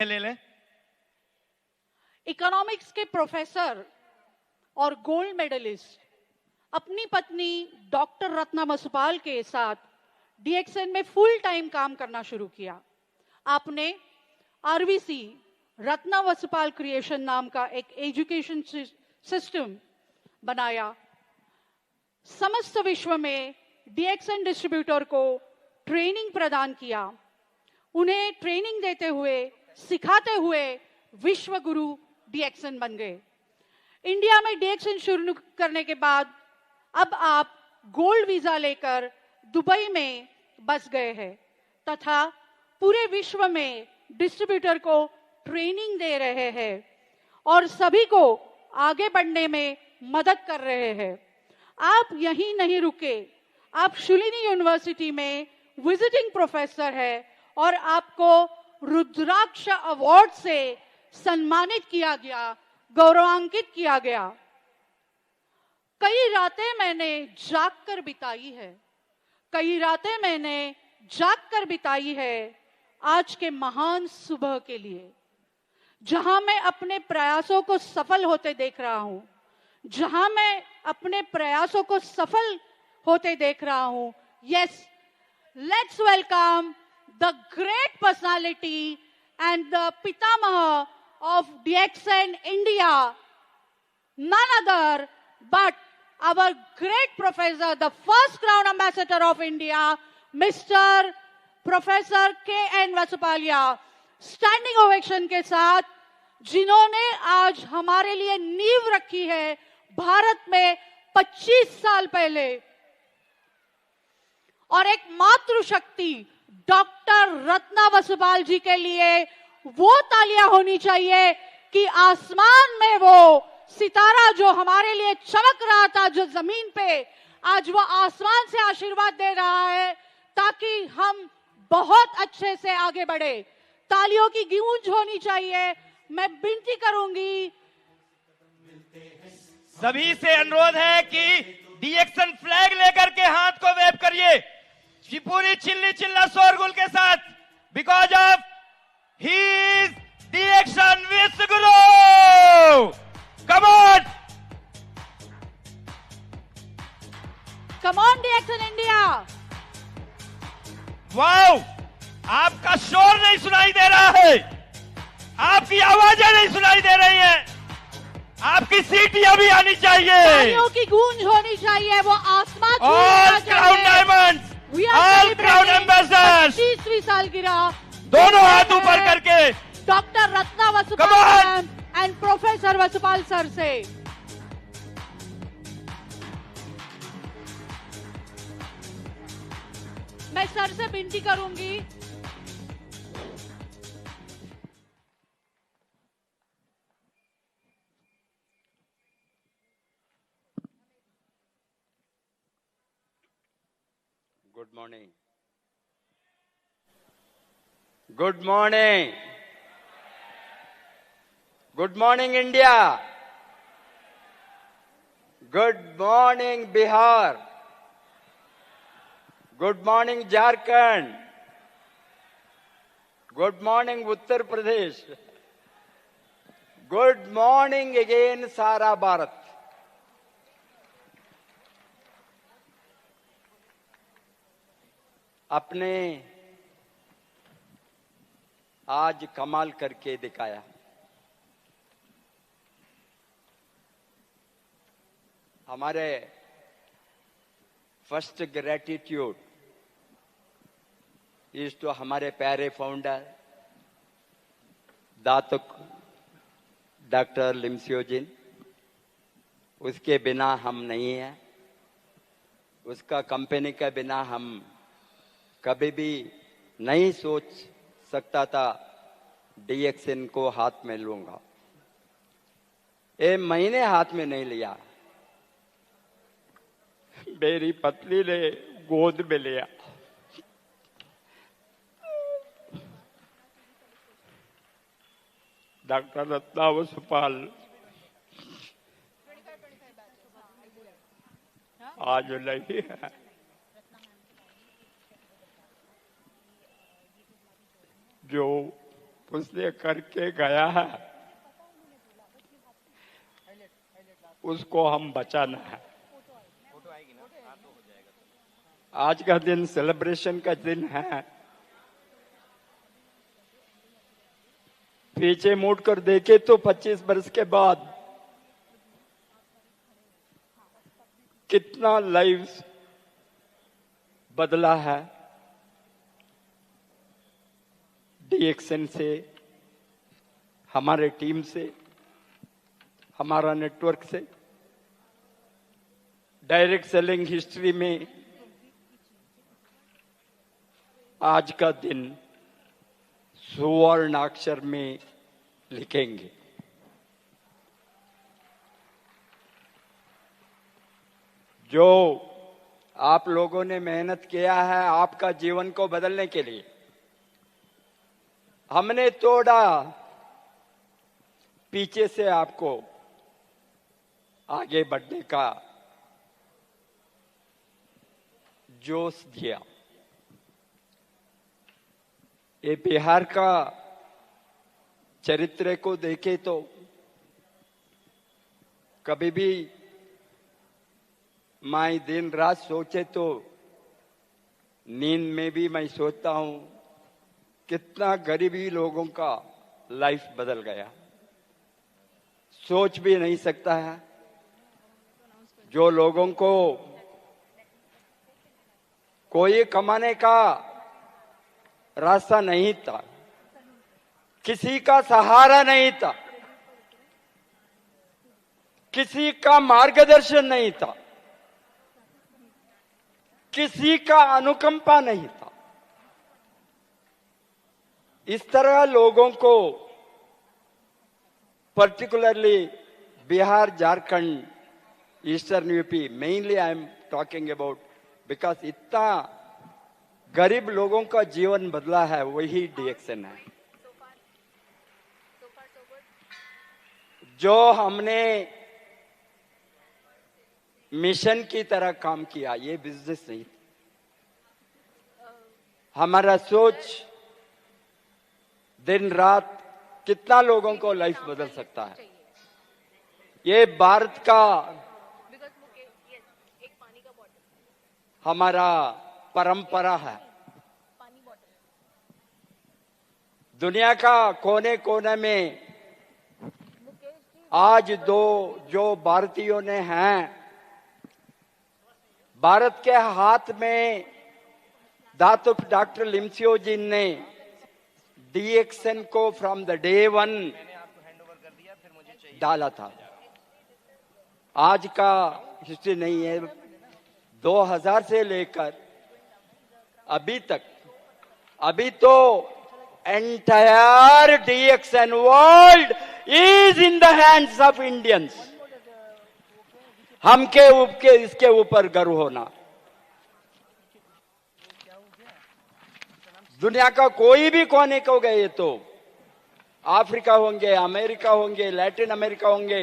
ले ले। इकोनॉमिक्स के प्रोफेसर और गोल्ड मेडलिस्ट अपनी पत्नी डॉक्टर रत्ना वसुपाल के साथ डीएक्सएन में फुल टाइम काम करना शुरू किया। आपने आरवीसी रत्ना वसुपाल क्रिएशन नाम का एक एजुकेशन सिस्टम बनाया। समस्त विश्व में डीएक्सएन डिस्ट्रीब्यूटर को ट्रेनिंग प्रदान किया। उन्हें ट्रेनिंग देते हुए, सिखाते हुए विश्व गुरु डीएक्सएन बन गए। इंडिया में डीएक्सएन शुरू करने के बाद अब आप गोल्ड वीजा लेकर दुबई में बस गए हैं तथा पूरे विश्व में डिस्ट्रीब्यूटर को ट्रेनिंग दे रहे हैं और सभी को आगे बढ़ने में मदद कर रहे हैं। आप यहीं नहीं रुके, आप शुलिनी यूनिवर्सिटी में विजिटिंग प्रोफेसर है और आपको रुद्राक्ष अवार्ड से सम्मानित किया गया, गौरवान्वित किया गया। कई रातें मैंने जागकर बिताई है, कई रातें मैंने जागकर बिताई है आज के महान सुबह के लिए, जहां मैं अपने प्रयासों को सफल होते देख रहा हूं, जहां मैं अपने प्रयासों को सफल होते देख रहा हूं। Yes, let's welcome the great personality and the Pitamah of DXN India, none other but our great professor, the first Crown Ambassador of India, Mr. Professor K.N. Vasupalia। Standing ovation के साथ जिन्होंने आज हमारे लिए नींव रखी है भारत में 25 साल पहले, और एक मातृशक्ति डॉक्टर रत्ना वसुपाल जी के लिए वो तालियां होनी चाहिए कि आसमान में वो सितारा जो हमारे लिए चमक रहा था, जो जमीन पे, आज वो आसमान से आशीर्वाद दे रहा है ताकि हम बहुत अच्छे से आगे बढ़े। तालियों की गूंज होनी चाहिए। मैं विनती करूंगी, सभी से अनुरोध है कि डीएक्सएन फ्लैग लेकर के हाथ को वेव करिए पूरी चिल्ली चिल्ला शोरगुल के साथ, because of he is DXN Vishwaguru. Come on, come on DXN India. Wow, आपका शोर नहीं सुनाई दे रहा है, आपकी आवाजें नहीं सुनाई दे रही हैं, आपकी सीटियां भी आनी चाहिए, तालियों की गूंज होनी चाहिए, वो आसमान छू all crown diamonds, all crown ambassadors, 25वीं सालगिरह, दोनों हाथ ऊपर करके doctor Ratna Vasupal and professor Vasupal sir से। मैं सर से विनती करूंगी, good morning, good morning, good morning India, good morning Bihar, good morning Jharkhand, good morning Uttar Pradesh, good morning again सारा भारत। अपने आज कमाल करके दिखाया। हमारे फर्स्ट ग्रेटिट्यूड इज टू हमारे प्यारे फाउंडर दातुक डॉक्टर लिमसियोजिन। उसके बिना हम नहीं हैं, उसका कंपनी के बिना हम कभी भी नहीं सोच सकता था डीएक्सएन को हाथ में लूंगा। महीने हाथ में नहीं लिया, मेरी पत्नी ने गोद में लिया। डॉक्टर रत्ना वसुपाल आज नहीं है, जो उसने करके गया है, उसको हम बचाना है। आज का दिन सेलिब्रेशन का दिन है। पीछे मुड़कर देखे तो 25 वर्ष के बाद कितना लाइफ बदला है डीएक्सन से, हमारे टीम से, हमारा नेटवर्क से। डायरेक्ट सेलिंग हिस्ट्री में आज का दिन सुवर्ण अक्षर में लिखेंगे। जो आप लोगों ने मेहनत किया है आपका जीवन को बदलने के लिए, हमने थोड़ा पीछे से आपको आगे बढ़ने का जोश दिया। ये बिहार का चरित्र को देखे तो कभी भी मैं दिन रात सोचे तो नींद में भी मैं सोचता हूं कितना गरीबी लोगों का लाइफ बदल गया। सोच भी नहीं सकता है। जो लोगों को कोई कमाने का रास्ता नहीं था, किसी का सहारा नहीं था, किसी का मार्गदर्शन नहीं था, किसी का अनुकंपा नहीं था, इस तरह लोगों को particularly Bihar, Jharkhand, eastern UP, mainly I am talking about, because इतना गरीब लोगों का जीवन बदला है वही डीएक्सन है। जो हमने मिशन की तरह काम किया, ये बिजनेस नहीं। हमारा सोच दिन रात कितना लोगों को लाइफ बदल सकता है, ये भारत का हमारा परंपरा है। दुनिया का कोने कोने में आज जो भारतीयों ने हैं, भारत के हाथ में डॉक्टर लिम्सियोजिन ने डीएक्सन को फ्रॉम द डे वन डाला था। आज का हिस्ट्री नहीं है, 2000 से लेकर अभी तक, अभी तो entire DXN world is in the hands of Indians. हमके इसके ऊपर गर्व होना। दुनिया का कोई भी कोने को गए तो अफ्रीका होंगे, अमेरिका होंगे, लैटिन अमेरिका होंगे,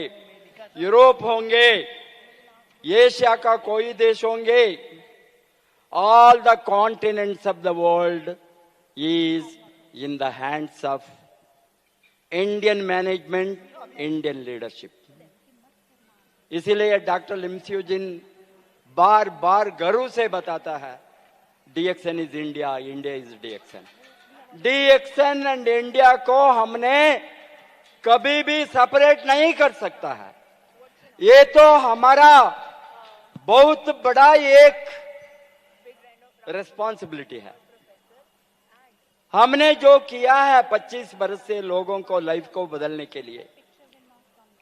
यूरोप होंगे, एशिया का कोई देश होंगे, all the continents of the world is in the hands of Indian management, Indian leadership. इसीलिए डॉक्टर लिम्सियोजिन बार बार गर्व से बताता है, DXN is India, India is DXN. DXN and India को हमने कभी भी सेपरेट नहीं कर सकता है। ये तो हमारा बहुत बड़ा एक रिस्पॉन्सिबिलिटी है। हमने जो किया है 25 वर्ष से लोगों को लाइफ को बदलने के लिए,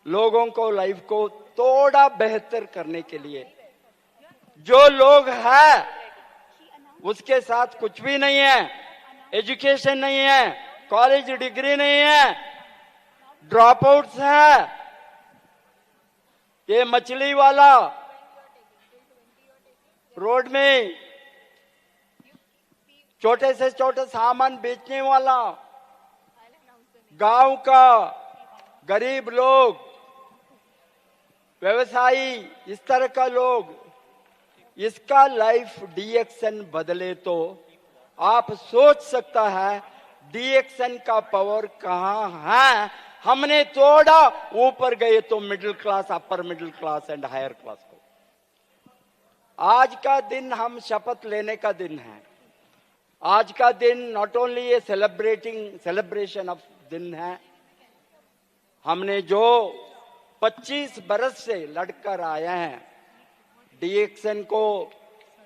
लोगों को लाइफ को थोड़ा बेहतर करने के लिए, जो लोग हैं उसके साथ कुछ भी नहीं है, एजुकेशन नहीं है, कॉलेज डिग्री नहीं है, ड्रॉप आउट्स है, ये मछली वाला रोड में छोटे से छोटे सामान बेचने वाला, गांव का गरीब लोग, व्यवसायी, इस तरह का लोग, इसका लाइफ डीएक्सन बदले तो आप सोच सकता है डीएक्शन का पावर कहां है, हमने थोड़ा ऊपर गए तो middle class, upper middle class and higher class को। आज का दिन हम शपथ लेने का दिन है। आज का दिन नॉट ओनली ये सेलिब्रेशन ऑफ दिन है, हमने जो 25 बरस से लड़कर आए हैं डीएक्शन को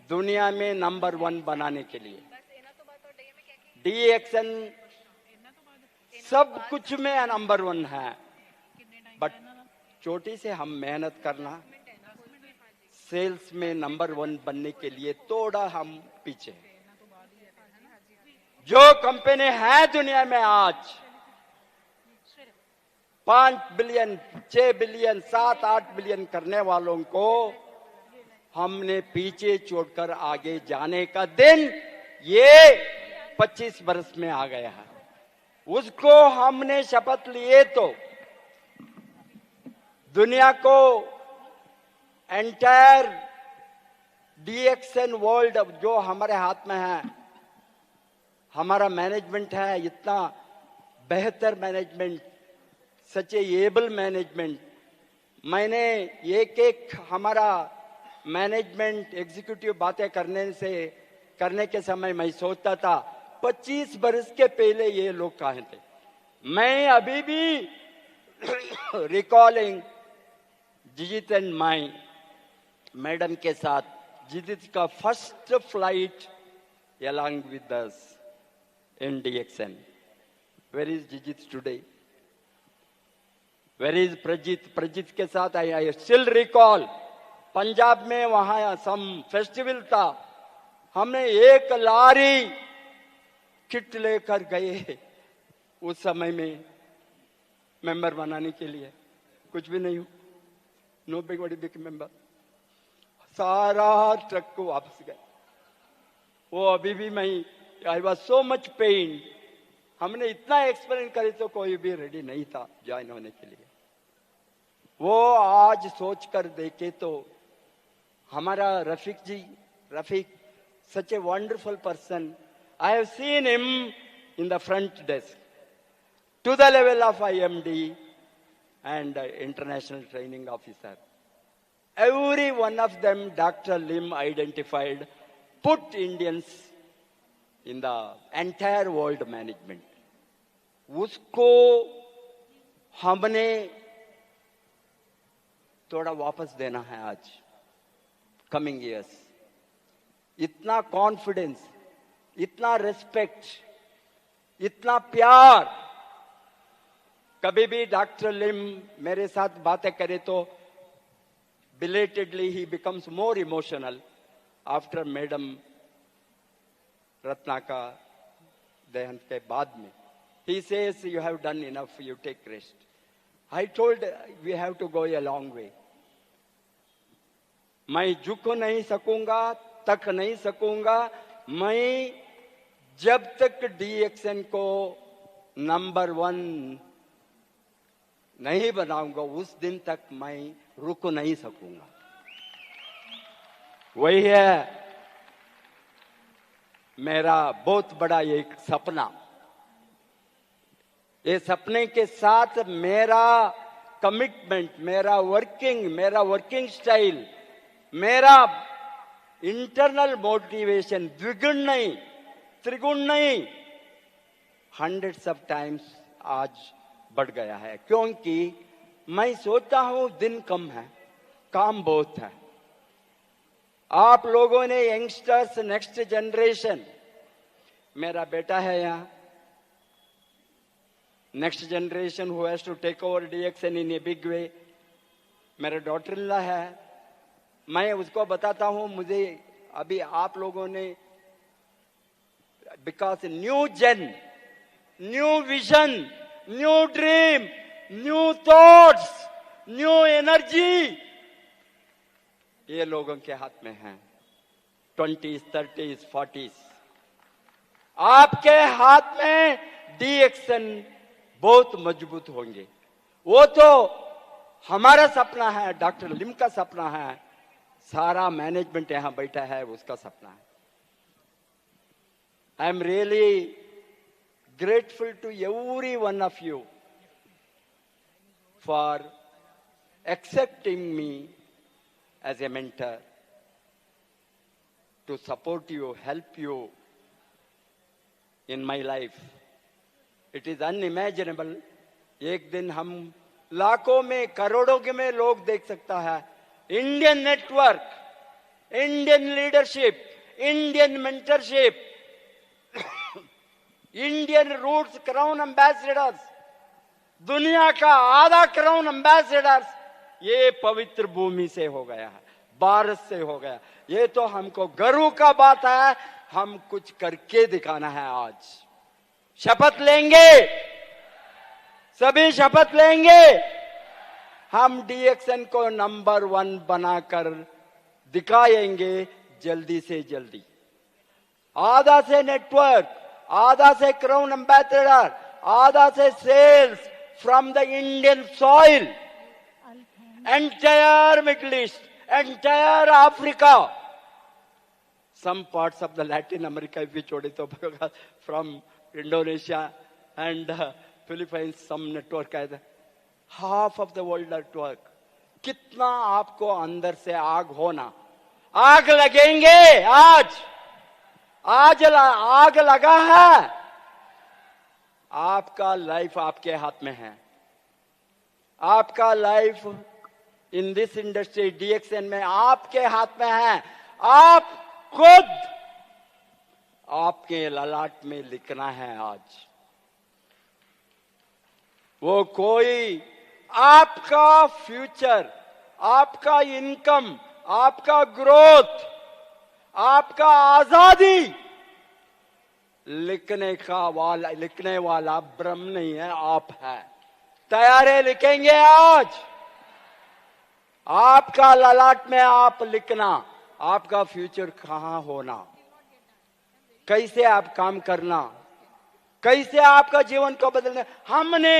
दुनिया में नंबर 1 बनाने के लिए। डीएक्शन सब कुछ में नंबर 1 है, बट चोटी से हम मेहनत करना, सेल्स में नंबर 1 बनने के लिए थोड़ा हम पीछे हैं। जो कंपनी है दुनिया में आज 5 बिलियन, 6 बिलियन, 7-8 बिलियन करने वालों को हमने पीछे छोड़कर आगे जाने का दिन ये 25 बरस में आ गया है। उसको हमने शपथ लिए तो दुनिया को एंटायर डीएक्शन वर्ल्ड जो हमारे हाथ में है, हमारा मैनेजमेंट है, इतना बेहतर मैनेजमेंट, सच एबल मैनेजमेंट। मैंने एक हमारा मैनेजमेंट एग्जीक्यूटिव बातें करने के समय मैं सोचता था 25 बरस के पहले ये लोग कहाँ थे। मैं अभी भी recalling Jijith and my madam के साथ, जिजित का first flight along with us in DXN. Where is Jijit today? Where is Prajit? Prajit के साथ I still recall पंजाब में वहां सम फेस्टिवल था, हमने एक लारी किट लेकर गए उस समय में मेंबर बनाने के लिए। कुछ भी नहीं हूं, नो बिग मेंबर। सारा ट्रक को वापस गए। वो अभी भी मैं I was so much pain. हमने इतना एक्सपेरिमेंट करे तो कोई भी रेडी नहीं था ज्वाइन होने के लिए। वो आज सोचकर देखे तो हमारा Rafiq such a wonderful person. I have seen him in the front desk to the level of IMD and international training officer. Every one of them, Dr. Lim identified, put Indians in the entire world management. उसको हमने थोड़ा वापस देना है आज coming years. इतना confidence, इतना respect, इतना प्यार। कभी भी डॉक्टर लिम मेरे साथ बातें करे तो belatedly he becomes more emotional after madam Ratna का देहांत के बाद में। He says you have done enough, you take rest. I told we have to go a long way. मैं झुक नहीं सकूंगा, तक नहीं सकूंगा, मैं जब तक डीएक्शन को नंबर 1 नहीं बनाऊंगा उस दिन तक मैं रुक नहीं सकूंगा। वही है मेरा बहुत बड़ा एक सपना। ये सपने के साथ मेरा कमिटमेंट, मेरा वर्किंग स्टाइल, मेरा इंटरनल मोटिवेशन द्विगुण नहीं, त्रिगुण नहीं, 100s of times आज बढ़ गया है। क्योंकि मैं सोचता हूं दिन कम है, काम बहुत है। आप लोगों ने यंगस्टर्स, नेक्स्ट जनरेशन, मेरा बेटा है यहाँ, next generation who has to take over DXN in a big way. मेरा डॉटर इन लॉ है, मैं उसको बताता हूं मुझे अभी आप लोगों ने because new gen, new vision, new dream, new thoughts, new energy ये लोगों के हाथ में है। 20s, 30s, 40s आपके हाथ में डीएक्शन बहुत मजबूत होंगे। वो तो हमारा सपना है, डॉक्टर लिम का सपना है, सारा मैनेजमेंट यहां बैठा है उसका सपना है। I am really grateful to every one of you for accepting me as a mentor, to support you, help you in my life. It is unimaginable. एक दिन हम लाखों में, करोड़ों के में लोग देख सकता है Indian network, Indian leadership, Indian mentorship, Indian roots crown ambassadors, दुनिया का आधा क्राउन एम्बेसडर्स ये पवित्र भूमि से हो गया है, भारत से हो गया। ये तो हमको गर्व का बात है। हम कुछ करके दिखाना है। आज शपथ लेंगे, सभी शपथ लेंगे। हम डीएक्सएन को नंबर 1 बनाकर दिखाएंगे जल्दी से जल्दी। आधा से नेटवर्क, आधा से क्राउन एम्बेसडर, आधा से sales from the Indian soil, entire Middle East, entire Africa, some parts of the Latin America if we छोड़े तो from Indonesia and Philippines some network है, half of the world network। कितना आपको अंदर से आग होना, आग लगेंगे। आज आग लगा है। आपका लाइफ आपके हाथ में है। आपका life in this industry DXN में आपके हाथ में है। आप खुद आपके ललाट में लिखना है। आज वो कोई आपका फ्यूचर, आपका इनकम, आपका ग्रोथ, आपका आजादी लिखने वाला ब्रह्म नहीं है, आप है। तैयारे लिखेंगे आज। आपका ललाट में आप लिखना, आपका फ्यूचर कहां होना, कैसे आप काम करना, कैसे आपका जीवन को बदलना। हमने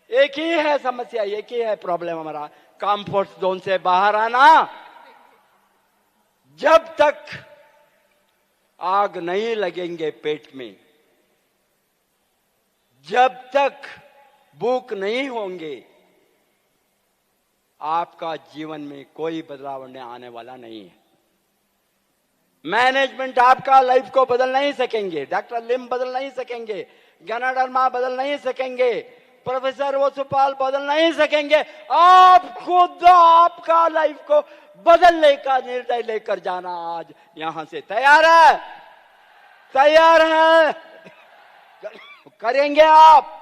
एक ही है समस्या, एक ही है प्रॉब्लम हमारा, कंफर्ट जोन से बाहर आना। जब तक आग नहीं लगेंगे पेट में, जब तक भूख नहीं होंगे, आपका जीवन में कोई बदलाव आने वाला नहीं है। मैनेजमेंट आपका लाइफ को बदल नहीं सकेंगे, डॉक्टर लिम बदल नहीं सकेंगे, ज्ञानाडर्मा बदल नहीं सकेंगे, प्रोफेसर वसुपाल बदल नहीं सकेंगे। आप खुद आपका लाइफ को बदलने का निर्णय लेकर जाना आज यहां से। तैयार है? तैयार है? करेंगे आप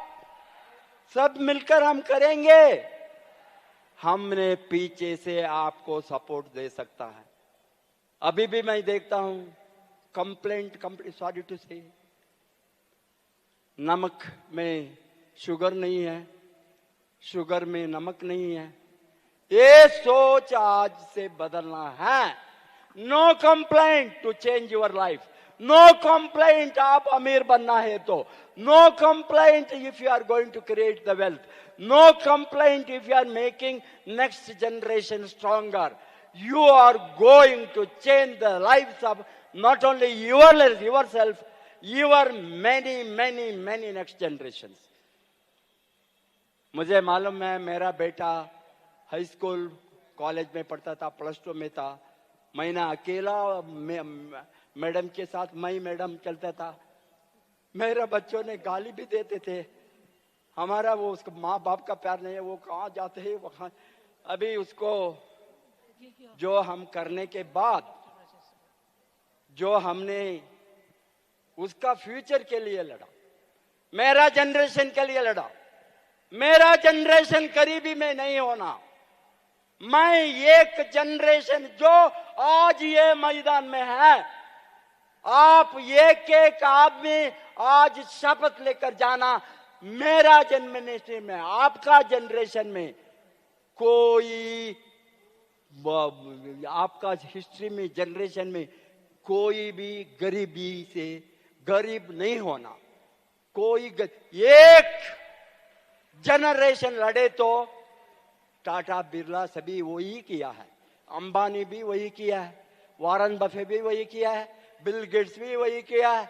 सब मिलकर, हम करेंगे। हमने पीछे से आपको सपोर्ट दे सकता है। अभी भी मैं देखता हूं कंप्लेंट सॉरी टू से, नमक में शुगर नहीं है, शुगर में नमक नहीं है। ये सोच आज से बदलना है। No complaint to change your life, no complaint आप अमीर बनना है तो, no complaint if you are going to create the wealth, no complaint if you are making next generation stronger. You are going to change the lives of not only yourself, your many next generations. मुझे मालूम है, मेरा बेटा high school college में पढ़ता था, +2 में था। मैं ना अकेला मैडम के साथ मैं मैडम चलता था। मेरे बच्चों ने गाली भी देते थे। हमारा वो उसका माँ बाप का प्यार नहीं है, वो कहाँ जाते हैं वहां। अभी उसको जो हम करने के बाद, जो हमने उसका फ्यूचर के लिए लड़ा, मेरा जनरेशन के लिए लड़ा। मेरा जनरेशन करीबी में नहीं होना, मैं एक जनरेशन जो आज ये मैदान में है, आप एक आदमी आज शपथ लेकर जाना, मेरा जनरेशन में, आपका जनरेशन में कोई, आपका हिस्ट्री में जनरेशन में कोई भी गरीबी से गरीब नहीं होना। कोई एक जनरेशन लड़े तो टाटा बिरला सभी वही किया है, अंबानी भी वही किया है, वारन बफे भी वही किया है, बिल गेट्स भी वही किया है।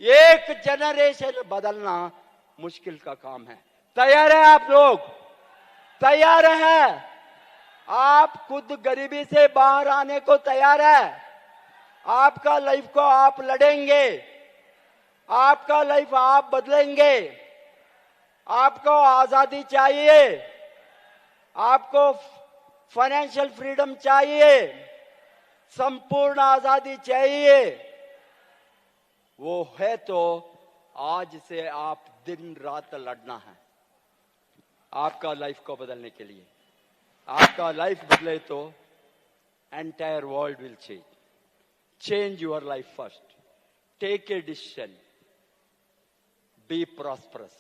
एक जनरेशन बदलना मुश्किल का काम है। तैयार है आप लोग? तैयार है? आप खुद गरीबी से बाहर आने को तैयार है? आपका लाइफ को आप लड़ेंगे, आपका लाइफ आप बदलेंगे, आपको आजादी चाहिए, आपको फाइनेंशियल फ्रीडम चाहिए, संपूर्ण आजादी चाहिए। वो है तो आज से आप दिन रात लड़ना है आपका लाइफ को बदलने के लिए। आपका लाइफ बदले तो entire world will change. Change your life first, take a decision, be prosperous,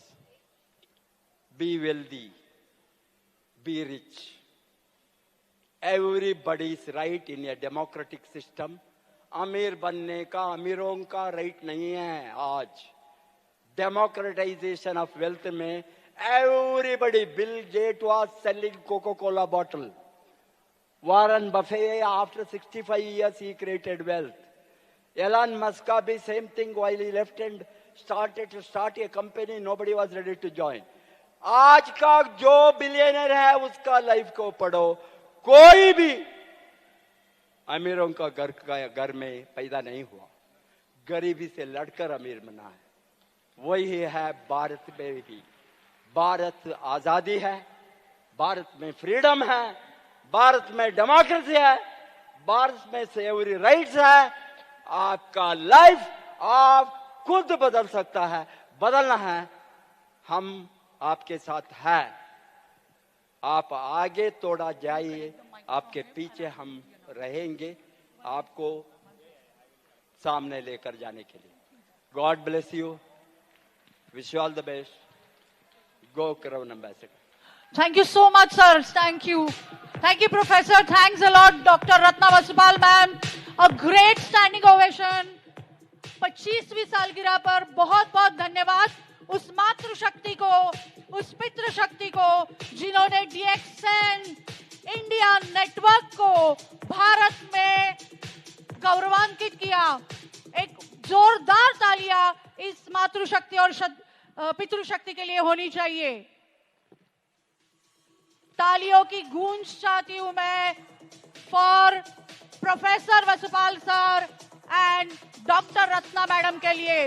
be wealthy, be rich. Everybody is right in a democratic system. अमीर बनने का अमीरों का राइट नहीं है। आज डेमोक्रेटाइजेशन ऑफ वेल्थ में everybody, Bill Gates was selling Coca-Cola bottle. Warren Buffett, after 65 years, he created wealth. Elon Musk be same thing while he left and started to start a company, nobody was ready to join. आज का जो billionaire है उसका life को पढ़ो। कोई भी अमीरों का घर में पैदा नहीं हुआ, गरीबी से लड़कर अमीर बना है। वही है भारत में भी। भारत आजादी है, भारत में फ्रीडम है, भारत में डेमोक्रेसी है, भारत में सेवरी राइट्स है। आपका लाइफ आप खुद बदल सकता है, बदलना है। हम आपके साथ है। आप आगे तोड़ा जाइए, आपके पीछे हम रहेंगे आपको सामने लेकर जाने के लिए। God bless you, wish you all the best. Go Crown Ambassador. Thank you so much, sir. Thank you. Thank you, Professor. Thanks a lot, Dr. Ratna Basupal ma'am. A great standing ovation. 25वीं सालगिरह पर बहुत बहुत धन्यवाद उस मातृशक्ति को, उस पितृशक्ति को जिन्होंने DXN इंडिया नेटवर्क को भारत में गौरवान्वित किया। एक जोरदार तालियां इस मातृशक्ति और पितृशक्ति के लिए होनी चाहिए। तालियों की गूंज चाहती हूं मैं for professor Vasupal sir and doctor Ratna madam के लिए।